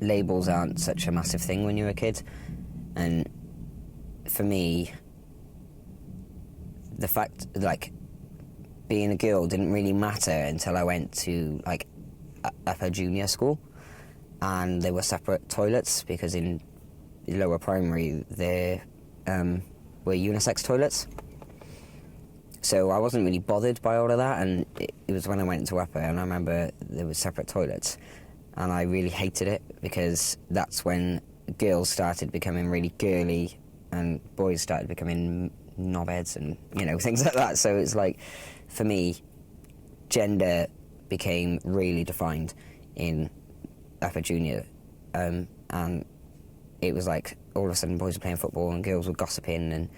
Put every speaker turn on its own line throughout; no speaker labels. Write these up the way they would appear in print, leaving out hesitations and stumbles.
Labels aren't such a massive thing when you're a kid, and for me, the fact, like, being a girl didn't really matter until I went to, like, upper junior school, and there were separate toilets, because in lower primary there were unisex toilets. So I wasn't really bothered by all of that, and it was when I went into upper, and I remember there were separate toilets, and I really hated it, because that's when girls started becoming really girly and boys started becoming knobheads and, you know, things like that. So it's like, for me, gender became really defined in upper junior, and it was like all of a sudden boys were playing football and girls were gossiping and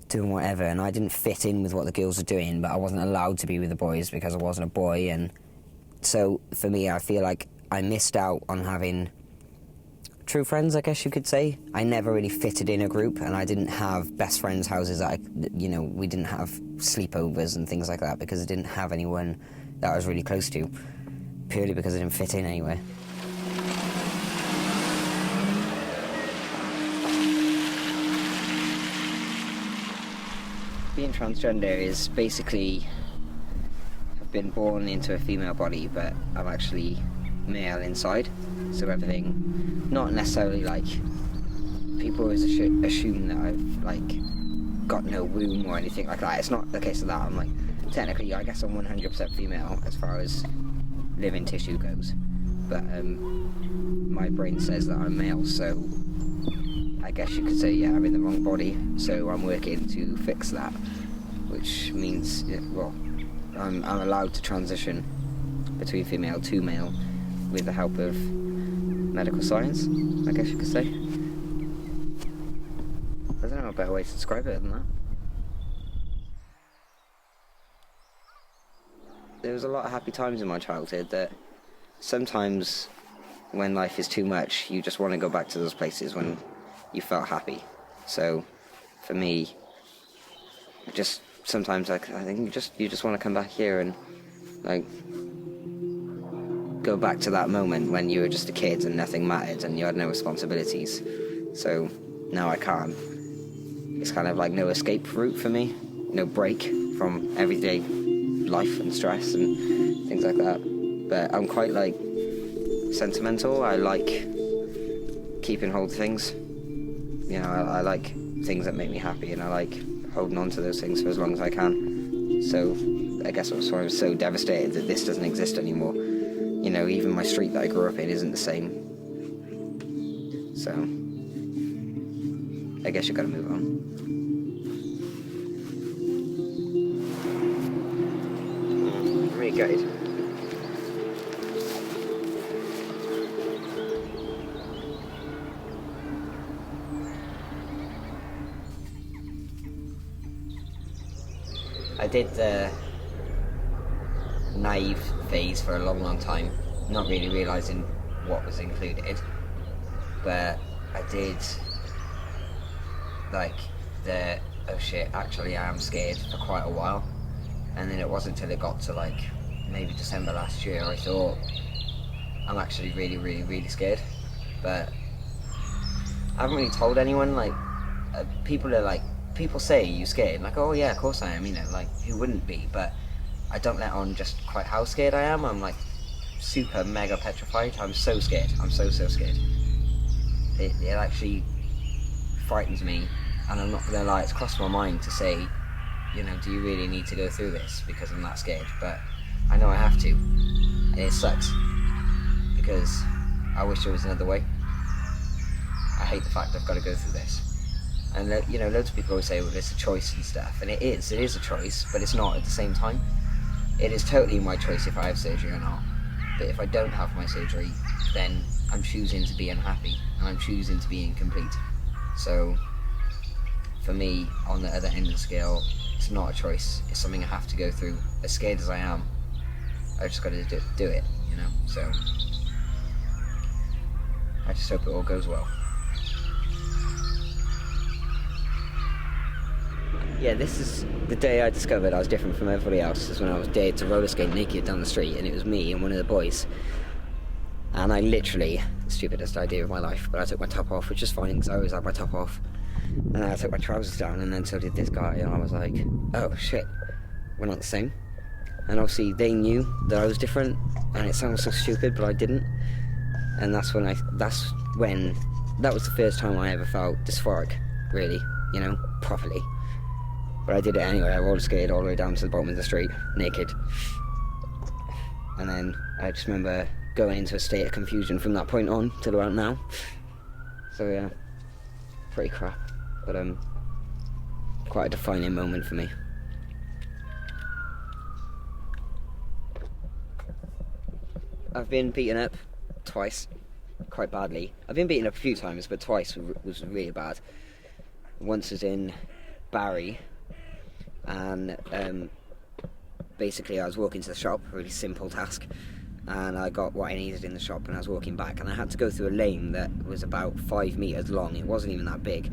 doing whatever, and I didn't fit in with what the girls were doing, but I wasn't allowed to be with the boys because I wasn't a boy. And so for me, I feel like I missed out on having true friends, I guess you could say. I never really fitted in a group, and I didn't have best friends' houses that we didn't have sleepovers and things like that, because I didn't have anyone that I was really close to, purely because I didn't fit in anywhere. Being transgender is basically, I've been born into a female body, but I'm actually male inside, so everything, not necessarily like, people always assume that I've like got no womb or anything like that. It's not the case of that. I'm like, technically, I guess I'm 100% female as far as living tissue goes, but my brain says that I'm male, so I guess you could say, yeah, I'm in the wrong body, so I'm working to fix that, which means, well, I'm allowed to transition between female to male with the help of medical science, I guess you could say. I don't know a better way to describe it than that. There was a lot of happy times in my childhood that sometimes when life is too much, you just want to go back to those places when you felt happy. So for me, just sometimes I think you just want to come back here and like go back to that moment when you were just a kid and nothing mattered and you had no responsibilities. So now I can't. It's kind of like no escape route for me, no break from everyday life and stress and things like that. But I'm quite like sentimental. I like keeping hold of things. You know, I like things that make me happy, and I like holding on to those things for as long as I can. So I guess that's why I'm so devastated that this doesn't exist anymore. You know, even my street that I grew up in isn't the same. So I guess you gotta move on. I'm really gutted. I did the naive phase for a long time, not really realising what was included, but I did like the, oh shit, actually I am scared for quite a while, and then it wasn't until it got to like maybe December last year I thought, I'm actually really scared, but I haven't really told anyone. Like people say, you scared? Like, oh yeah, of course I am, you know, like who wouldn't be, but I don't let on just quite how scared I am. I'm like super mega petrified. I'm so scared. I'm so scared. It actually frightens me, and I'm not gonna lie, it's crossed my mind to say, you know, do you really need to go through this because I'm that scared? But I know I have to, and it sucks because I wish there was another way. I hate the fact I've got to go through this. And you know, loads of people always say, well, it's a choice and stuff, and it is a choice, but it's not at the same time. It is totally my choice if I have surgery or not, but if I don't have my surgery, then I'm choosing to be unhappy, and I'm choosing to be incomplete. So for me, on the other end of the scale, it's not a choice. It's something I have to go through. As scared as I am, I just got to do it, you know. So I just hope it all goes well. Yeah, this is the day I discovered I was different from everybody else, is when I was dared to roller skate naked down the street, and it was me and one of the boys. And I literally, stupidest idea of my life, but I took my top off, which is fine because I always had my top off. And then I took my trousers down, and then so did this guy, and I was like, oh shit, we're not the same. And obviously they knew that I was different, and it sounds so stupid, but I didn't. And that was the first time I ever felt dysphoric, really, you know, properly. But I did it anyway. I roller skated all the way down to the bottom of the street, naked. And then I just remember going into a state of confusion from that point on till about now. So yeah, pretty crap, but quite a defining moment for me. I've been beaten up twice, quite badly. I've been beaten up a few times, but twice was really bad. Once was in Barry, and basically I was walking to the shop, a really simple task, and I got what I needed in the shop, and I was walking back, and I had to go through a lane that was about 5 meters long. It wasn't even that big,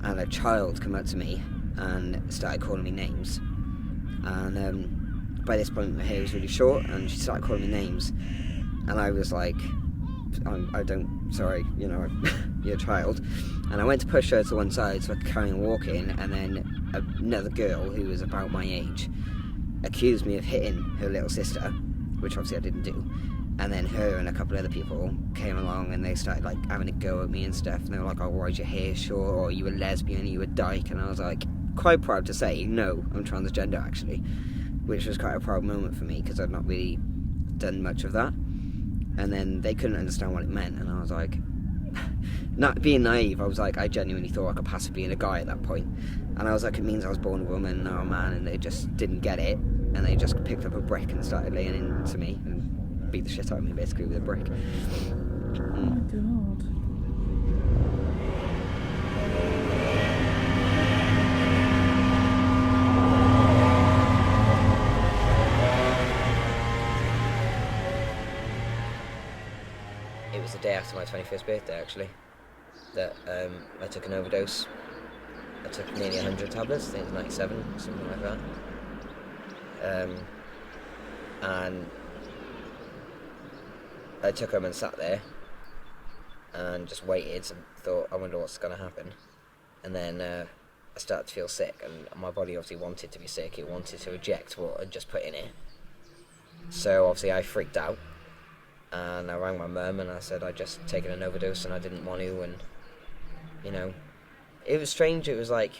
and a child came up to me and started calling me names, and by this point my hair was really short, and she started calling me names, and I was like, sorry, you know, you're a child. And I went to push her to one side so I could carry on walking, and then another girl who was about my age accused me of hitting her little sister, which obviously I didn't do. And then her and a couple other people came along, and they started like having a go at me and stuff, and they were like, oh, why's your hair short, or you a lesbian, you a dyke. And I was like, quite proud to say, no, I'm transgender actually, which was quite a proud moment for me because I'd not really done much of that. And then they couldn't understand what it meant, and I was like, not being naive, I was like, I genuinely thought I could possibly be a guy at that point. And I was like, it means I was born a woman, now a man, and they just didn't get it, and they just picked up a brick and started laying into me and beat the shit out of me basically with a brick.
Oh my god.
It was the day after my 21st birthday, actually, that I took an overdose. I took nearly 100 tablets, I think it was 97, something like that. And I took them and sat there and just waited and thought, I wonder what's going to happen. And then I started to feel sick, and my body obviously wanted to be sick. It wanted to eject what I'd just put in it. So obviously I freaked out. And I rang my mum and I said I'd just taken an overdose and I didn't want to, and you know, it was strange. It was like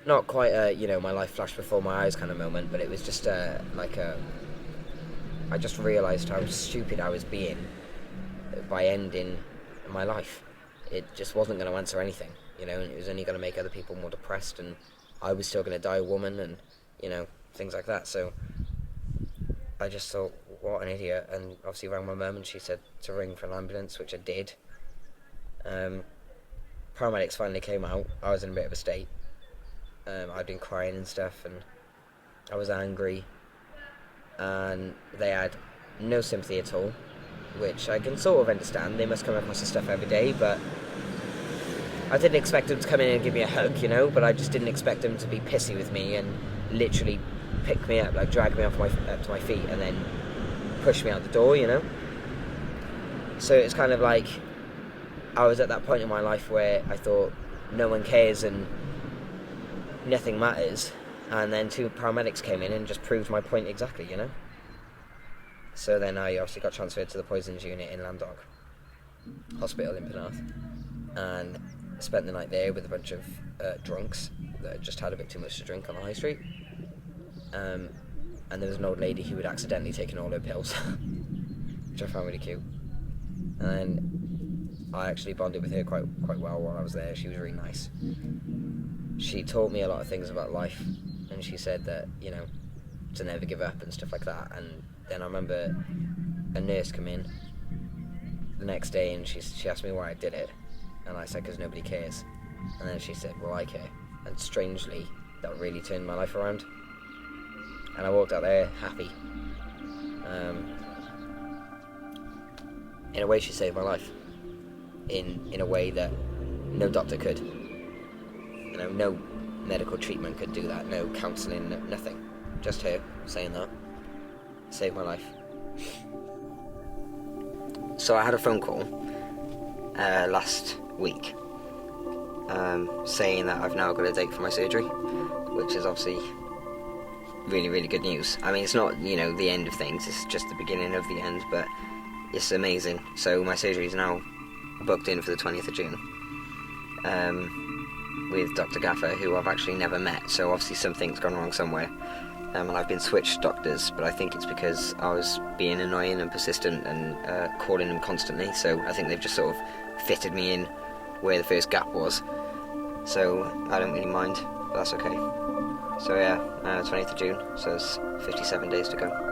not quite a, you know, my life flashed before my eyes kind of moment, but it was just I just realised how stupid I was being by ending my life. It just wasn't going to answer anything, you know, and it was only going to make other people more depressed, and I was still going to die a woman, and you know, things like that. So I just thought, what an idiot, and obviously rang my mum and she said to ring for an ambulance, which I did. Paramedics finally came out. I was in a bit of a state. I'd been crying and stuff, and I was angry, and they had no sympathy at all, which I can sort of understand. They must come across this stuff every day, but I didn't expect them to come in and give me a hug, you know, but I just didn't expect them to be pissy with me and literally pick me up, like drag me up to my feet and then push me out the door, you know. So it's kind of like I was at that point in my life where I thought no one cares and nothing matters, and then 2 paramedics came in and just proved my point exactly, you know. So then I obviously got transferred to the poisons unit in Landog Hospital in Penarth, and spent the night there with a bunch of drunks that just had a bit too much to drink on the high street. And there was an old lady who had accidentally taken all her pills, which I found really cute. And I actually bonded with her quite well while I was there. She was really nice. She taught me a lot of things about life, and she said that, you know, to never give up and stuff like that. And then I remember a nurse come in the next day, and she asked me why I did it, and I said, because nobody cares. And then she said, well, I care. and strangely, that really turned my life around. And I walked out there happy. In a way, she saved my life. In a way that no doctor could. No medical treatment could do that. No counselling, nothing. Just her saying that saved my life. So I had a phone call last week saying that I've now got a date for my surgery, which is obviously really, really good news. I mean, it's not, the end of things, it's just the beginning of the end, but it's amazing. So my surgery is now booked in for the 20th of June with Dr. Gaffer, who I've actually never met, so obviously something's gone wrong somewhere. And I've been switched doctors, but I think it's because I was being annoying and persistent and calling them constantly, so I think they've just sort of fitted me in where the first gap was. So I don't really mind, but that's okay. So yeah, 20th of June, so it's 57 days to go.